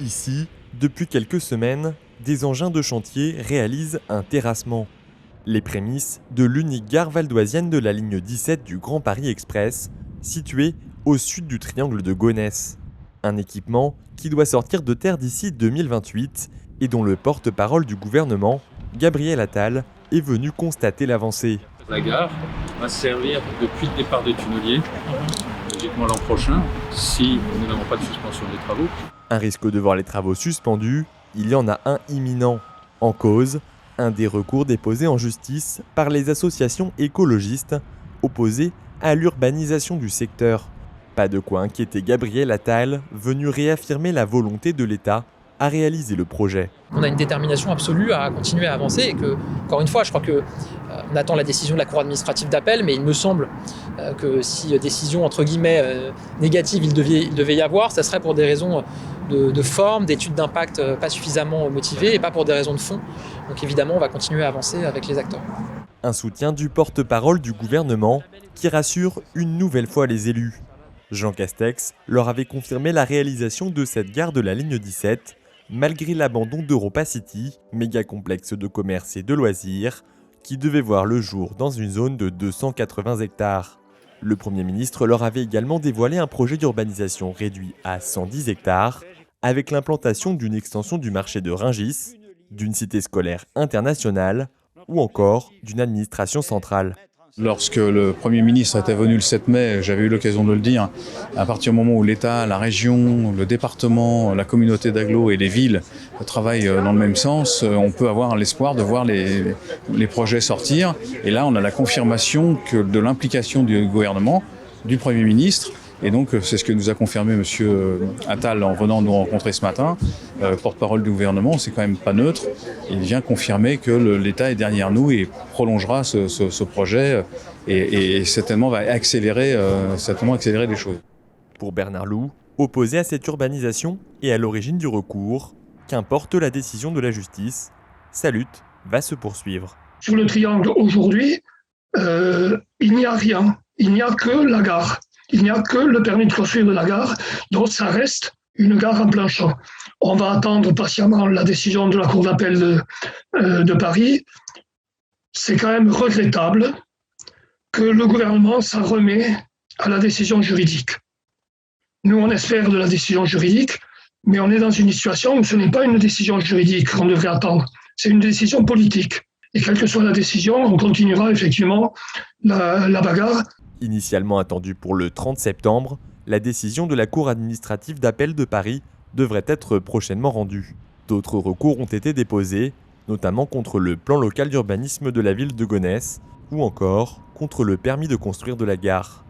Ici, depuis quelques semaines, des engins de chantier réalisent un terrassement. Les prémices de l'unique gare valdoisienne de la ligne 17 du Grand Paris Express, située au sud du triangle de Gonesse. Un équipement qui doit sortir de terre d'ici 2028 et dont le porte-parole du gouvernement, Gabriel Attal, est venu constater l'avancée. La gare va servir depuis le départ des tunneliers, logiquement l'an prochain, si nous n'avons pas de suspension des travaux. Un risque de voir les travaux suspendus, il y en a un imminent. En cause, un des recours déposés en justice par les associations écologistes opposées à l'urbanisation du secteur. Pas de quoi inquiéter Gabriel Attal, venu réaffirmer la volonté de l'État à réaliser le projet. On a une détermination absolue à continuer à avancer et que, encore une fois, je crois que on attend la décision de la Cour administrative d'appel, mais il me semble que si décision entre guillemets négative il devait y avoir, ça serait pour des raisons de forme, d'études d'impact pas suffisamment motivées et pas pour des raisons de fond. Donc évidemment, on va continuer à avancer avec les acteurs. Un soutien du porte-parole du gouvernement qui rassure une nouvelle fois les élus. Jean Castex leur avait confirmé la réalisation de cette gare de la ligne 17, malgré l'abandon d'Europa City, méga complexe de commerce et de loisirs, qui devait voir le jour dans une zone de 280 hectares. Le Premier ministre leur avait également dévoilé un projet d'urbanisation réduit à 110 hectares, avec l'implantation d'une extension du marché de Rungis, d'une cité scolaire internationale ou encore d'une administration centrale. Lorsque le Premier ministre était venu le 7 mai, j'avais eu l'occasion de le dire, à partir du moment où l'État, la région, le département, la communauté d'agglo et les villes travaillent dans le même sens, on peut avoir l'espoir de voir les projets sortir. Et là, on a la confirmation de l'implication du gouvernement, du Premier ministre. Et donc, c'est ce que nous a confirmé M. Attal en venant nous rencontrer ce matin. Porte-parole du gouvernement, c'est quand même pas neutre. Il vient confirmer que l'État est derrière nous et prolongera ce projet et certainement va accélérer les choses. Pour Bernard Loup, opposé à cette urbanisation et à l'origine du recours, qu'importe la décision de la justice, sa lutte va se poursuivre. Sur le triangle aujourd'hui, il n'y a rien. Il n'y a que la gare. Il n'y a que le permis de construire de la gare, donc ça reste une gare en plein champ. On va attendre patiemment la décision de la Cour d'appel de Paris. C'est quand même regrettable que le gouvernement s'en remet à la décision juridique. Nous, on espère de la décision juridique, mais on est dans une situation où ce n'est pas une décision juridique qu'on devrait attendre, c'est une décision politique. Et quelle que soit la décision, on continuera effectivement la bagarre. Initialement attendue pour le 30 septembre, la décision de la Cour administrative d'appel de Paris devrait être prochainement rendue. D'autres recours ont été déposés, notamment contre le plan local d'urbanisme de la ville de Gonesse ou encore contre le permis de construire de la gare.